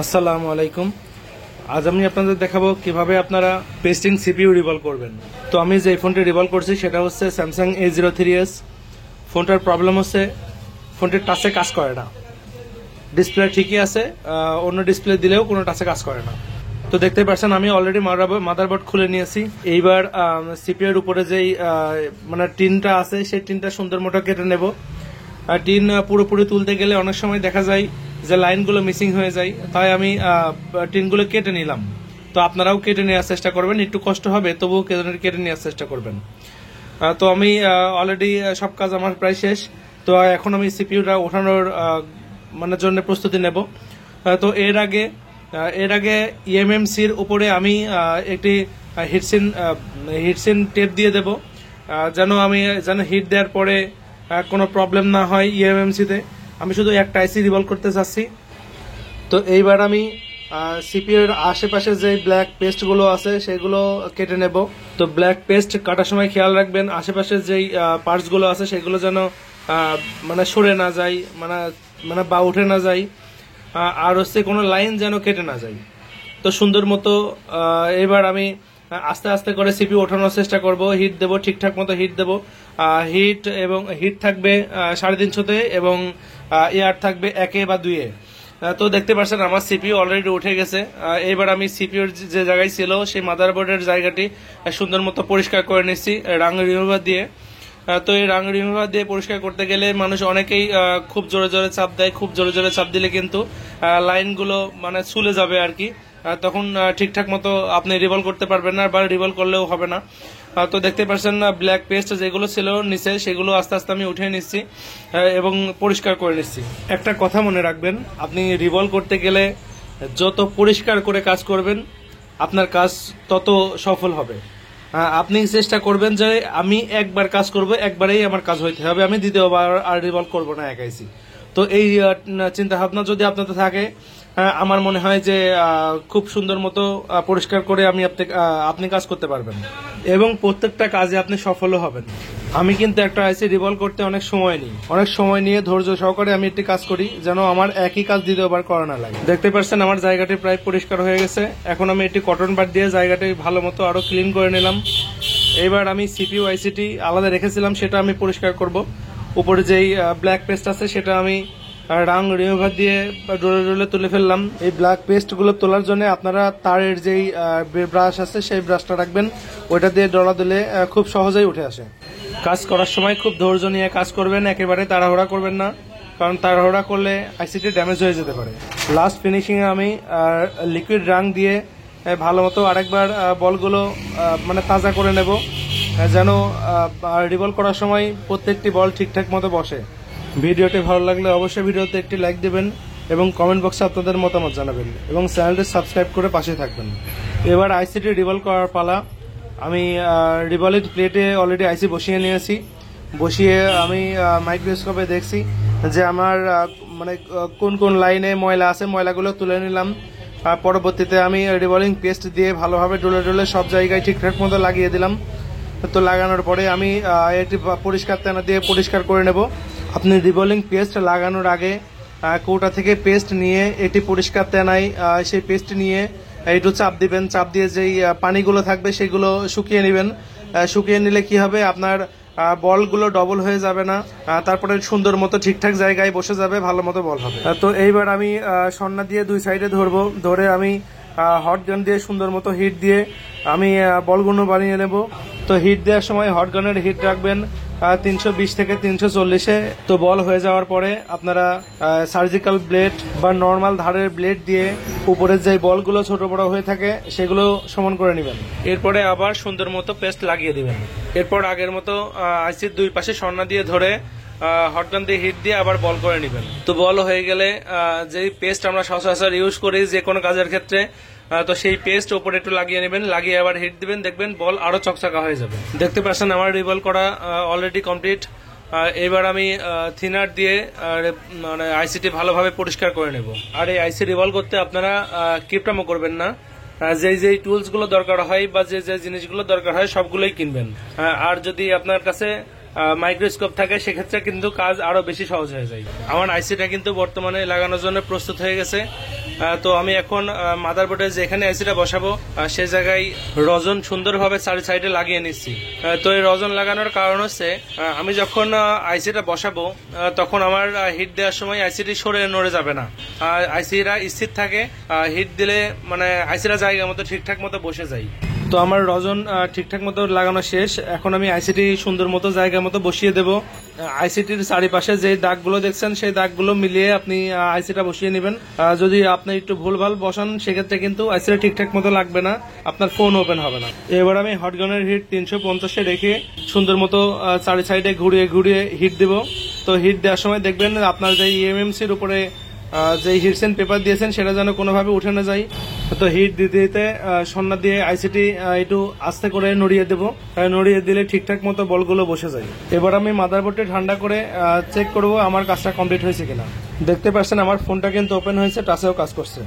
আসসালামু আলাইকুম। আজ আমি আপনাদের দেখাবো কিভাবে আপনারা পেস্টিং সিপিইউ রিভলভ করবেন। তো আমি যে ফোনটি রিভলভ করছি সেটা হচ্ছে স্যামসাং A03s। ফোনটার প্রবলেম হচ্ছে ফোনটির টাচে কাজ করে না। ডিসপ্লে ঠিকই আছে, অন্য ডিসপ্লে দিলেও কোনো টাচে কাজ করে না। তো দেখতে পাচ্ছেন আমি অলরেডি মাদারবোর্ড খুলে নিয়েছি। এইবার সিপিইউর উপরে যেই মানে টিনটা আছে সেই টিনটা সুন্দর মতো কেটে নেব। টিন পুরোপুরি তুলতে গেলে অনেক সময় দেখা যায় যে লাইনগুলো মিসিং হয়ে যায়, তাই আমি টিনগুলো কেটে নিলাম। তো আপনারাও কেটে নেওয়ার চেষ্টা করবেন, একটু কষ্ট হবে তবুও কেটে নেওয়ার চেষ্টা করবেন। তো আমি অলরেডি সব কাজ আমার প্রায় শেষ। তো এখন আমি সিপিইউটা ওঠানোর মানে জন্য প্রস্তুতি নেব। তো এর আগে ইএমএমসির উপরে আমি একটি হিটসিন টেপ দিয়ে দেব, যেন হিট দেওয়ার পরে কোনো প্রবলেম না হয় ইএমএমসিতে। আমি শুধু একটা আইসি রিভলভ করতে চাচ্ছি। তো এইবার আমি সিপিইউর আশেপাশে যে ব্ল্যাক পেস্টগুলো আছে সেগুলো কেটে নেব। তো ব্ল্যাক পেস্ট কাটার সময় খেয়াল রাখবেন আশেপাশে যেই পার্টসগুলো আছে সেগুলো যেন মানে সরে না যায়, মানে বা উঠে না যায়, আর হচ্ছে কোনো লাইন যেন কেটে না যায়। তো সুন্দর মতো এবার আমি আস্তে আস্তে করে সিপিইউ ওঠানোর চেষ্টা করব। হিট দেব, ঠিকঠাক মতো হিট দেব। হিট থাকবে 350-তে এবং এয়ার থাকবে 1 বা 2-এ। তো দেখতে পাচ্ছেন আমার সিপিইউ অলরেডি উঠে গেছে। এবার আমি সিপিইউর যে জায়গায় ছিল সেই মাদারবোর্ডের জায়গাটি সুন্দর মতো পরিষ্কার করে নিচ্ছি রাং রিমুভার দিয়ে। তো এই রাং রিমুভার দিয়ে পরিষ্কার করতে গেলে মানুষ অনেকেই খুব জোরে জোরে চাপ দেয়। খুব জোরে জোরে চাপ দিলে কিন্তু লাইনগুলো মানে ছুলে যাবে আর কি। তখন ঠিকঠাক মতো আপনি রিভলভ করতে পারবেন না, বা রিভলভ করলেও হবে না। তো দেখতে পাচ্ছেন ব্ল্যাক পেস্ট যেগুলো ছিল নিচে সেগুলো আস্তে আস্তে আমি উঠিয়ে নিচ্ছি এবং পরিষ্কার করে নিচ্ছি। একটা কথা মনে রাখবেন, আপনি রিভলভ করতে গেলে যত পরিষ্কার করে কাজ করবেন আপনার কাজ তত সফল হবে। আপনি চেষ্টা করবেন যে আমি একবার কাজ করব, একবারেই আমার কাজ হইতে হবে, আমি দ্বিতীয়বার আর রিভলভ করবো না একাইছি। তো এই চিন্তা ভাবনা যদি আপনাদের থাকে, আমার মনে হয় যে খুব সুন্দর মতো পরিষ্কার করে আপনি কাজ করতে পারবেন এবং প্রত্যেকটা কাজে আপনি সফলও হবেন। আমি কিন্তু একটা আইসি রিভলভ করতে অনেক সময় নিয়ে ধৈর্য সহকারে আমি একটি কাজ করি, যেন আমার একই কাজ দ্বিতীয়বার করা না লাগে। দেখতে পাচ্ছেন আমার জায়গাটি প্রায় পরিষ্কার হয়ে গেছে। এখন আমি একটি কটন বাড দিয়ে জায়গাটি ভালো মতো আরো ক্লিন করে নিলাম। এবার আমি সিপিইউ আইসিটি আলাদা রেখেছিলাম সেটা আমি পরিষ্কার করব। উপরে যেই ব্ল্যাক পেস্ট আছে সেটা আমি রাং রিমুভার দিয়ে ডোলে ডোলে তুলে ফেললাম। এই ব্ল্যাক পেস্ট গুলো তোলার জন্য আপনারা তারের যেই ব্রাশ আছে সেই ব্রাশটা রাখবেন, ওইটা দিয়ে ডলা দিলে খুব সহজেই উঠে আসে। কাজ করার সময় খুব ধৈর্য নিয়ে কাজ করবেন, একেবারে তাড়াহুড়া করবেন না, কারণ তাড়াহুড়া করলে আইসিটি ড্যামেজ হয়ে যেতে পারে। লাস্ট ফিনিশিং এ আমি লিকুইড রাং দিয়ে ভালো মতো আরেকবার বলগুলো মানে তাজা করে নেব, যেন রিভলভ করার সময় প্রত্যেকটি বল ঠিকঠাক মতো বসে। ভিডিওটি ভালো লাগলে অবশ্যই ভিডিওতে একটি লাইক দেবেন এবং কমেন্ট বক্সে আপনাদের মতামত জানাবেন এবং চ্যানেলটি সাবস্ক্রাইব করে পাশে থাকবেন। এবার আইসিটি রিভলভ করার পালা। আমি রিভলভ প্লেটে অলরেডি আইসি বসিয়ে নিয়েছি। বসিয়ে আমি মাইক্রোস্কোপে দেখছি যে আমার মানে কোন কোন লাইনে ময়লা আছে, ময়লাগুলো তুলে নিলাম। পরবর্তীতে আমি রিভলভিং পেস্ট দিয়ে ভালোভাবে ডলে ডলে সব জায়গায় ঠিকঠাক মতো লাগিয়ে দিলাম। তো লাগানোর পরে আমি একটি পরিষ্কার তেনা দিয়ে পরিষ্কার করে নেব। আপনি রিভলভিং পেস্ট লাগানোর আগে কৌটা থেকে পেস্ট নিয়ে এটি পরিষ্কার তেনায় সেই পেস্ট নিয়ে একটু চাপ দিবেন। চাপ দিয়ে যেই পানিগুলো থাকবে সেগুলো শুকিয়ে নেবেন। শুকিয়ে নিলে কি হবে, আপনার বলগুলো ডবল হয়ে যাবে না, তারপরে সুন্দর মতো ঠিকঠাক জায়গায় বসে যাবে, ভালো মতো বল হবে। তো এইবার আমি সন্না দিয়ে দুই সাইডে ধরবো, ধরে আমি হট গান দিয়ে সুন্দর মতো হিট দিয়ে আমি বলগুলো বানিয়ে নেব। তো হিট দেওয়ার সময় হট গানের হিট রাখবেন 320 থেকে 340-এ। তো বল হয়ে যাওয়ার পরে আপনারা সার্জিক্যাল ব্লেড বা নর্মাল ধারের ব্লেড দিয়ে উপরের যে বলগুলো ছোট বড় হয়ে থাকে সেগুলো সমান করে নেবেন। এরপরে আবার সুন্দর মতো পেস্ট লাগিয়ে দিবেন। এরপর আগের মতো আইসির দুই পাশে সন্না দিয়ে ধরে হটগান দিয়ে হিট দিয়ে আবার বল করে নেবেন। তো বল হয়ে গেলে যেই পেস্ট আমরা সচরাচর ইউজ করি যে কোনো কাজের ক্ষেত্রে, তো সেই পেস্ট উপরে একটু লাগিয়ে নেবেন, লাগিয়ে আবার হিট দিবেন, দেখবেন বল আরো চকচকা হয়ে যাবে। দেখতে পাচ্ছেন আমার রিভলভ করা অলরেডি কমপ্লিট। এবার আমি থিনার দিয়ে মানে আইসিটি ভালোভাবে পরিষ্কার করে নেব। আর এই আইসি রিভলভ করতে আপনারা কিপটামো করবেন না, যেই টুলস গুলো দরকার হয় বা যে জিনিসগুলো দরকার হয় সবগুলোই কিনবেন। আর যদি আপনার কাছে মাইক্রোস্কোপ থাকে সেক্ষেত্রে কিন্তু কাজ আরো বেশি সহজ হয়ে যায়। আমার আইসিটা কিন্তু বর্তমানে লাগানোর জন্য প্রস্তুত হয়ে গেছে। তো আমি এখন মাদারবোর্ডে যেখানে আইসিটা বসাবো সেই জায়গায় রজন সুন্দরভাবে চারি সাইডে লাগিয়ে নিচ্ছি। তো এই রজন লাগানোর কারণ হচ্ছে আমি যখন আইসিটা বসাবো তখন আমার হিট দেওয়ার সময় আইসিটি সরে নড়ে যাবে না, আইসিটা স্থির থাকে। হিট দিলে মানে আইসিটা জায়গা মতো ঠিকঠাক মতো বসে যায়। তো আমার রজন ঠিকঠাক মতো লাগানো শেষ। এখন আমি আইসিটি সুন্দর মতো জায়গা মতো বসিয়ে দেব। আইসিটির চারিপাশে যে দাগগুলো দেখছেন সেই দাগগুলো মিলিয়ে আপনি আইসিটা বসিয়ে নেবেন। যদি আপনি একটু ভুলভাল বসান সেক্ষেত্রে কিন্তু আইসিটা ঠিকঠাক মতো লাগবে না, আপনার ফোন ওপেন হবে না। এবার আমি হটগানের হিট 350-এ রেখে সুন্দর মতো চারি সাইডে ঘুরিয়ে ঘুরিয়ে হিট দেব। তো হিট দেওয়ার সময় দেখবেন আপনার যে ইএমএমসির উপরে যে হিটসেন পেপার দিয়েছেন সেটা যেন কোনোভাবে উঠে না যায়। তো হিট দিতে দিতে সন্না দিয়ে আইসিটি একটু আস্তে করে নড়িয়ে দেবো, নড়িয়ে দিলে ঠিকঠাক মতো বলগুলো বসে যায়। এবার আমি মাদারবোর্ডে ঠান্ডা করে চেক করব আমার কাজটা কমপ্লিট হয়েছে কিনা। দেখতে পাচ্ছেন আমার ফোনটা কিন্তু ওপেন হয়েছে, টাচেও কাজ করছে।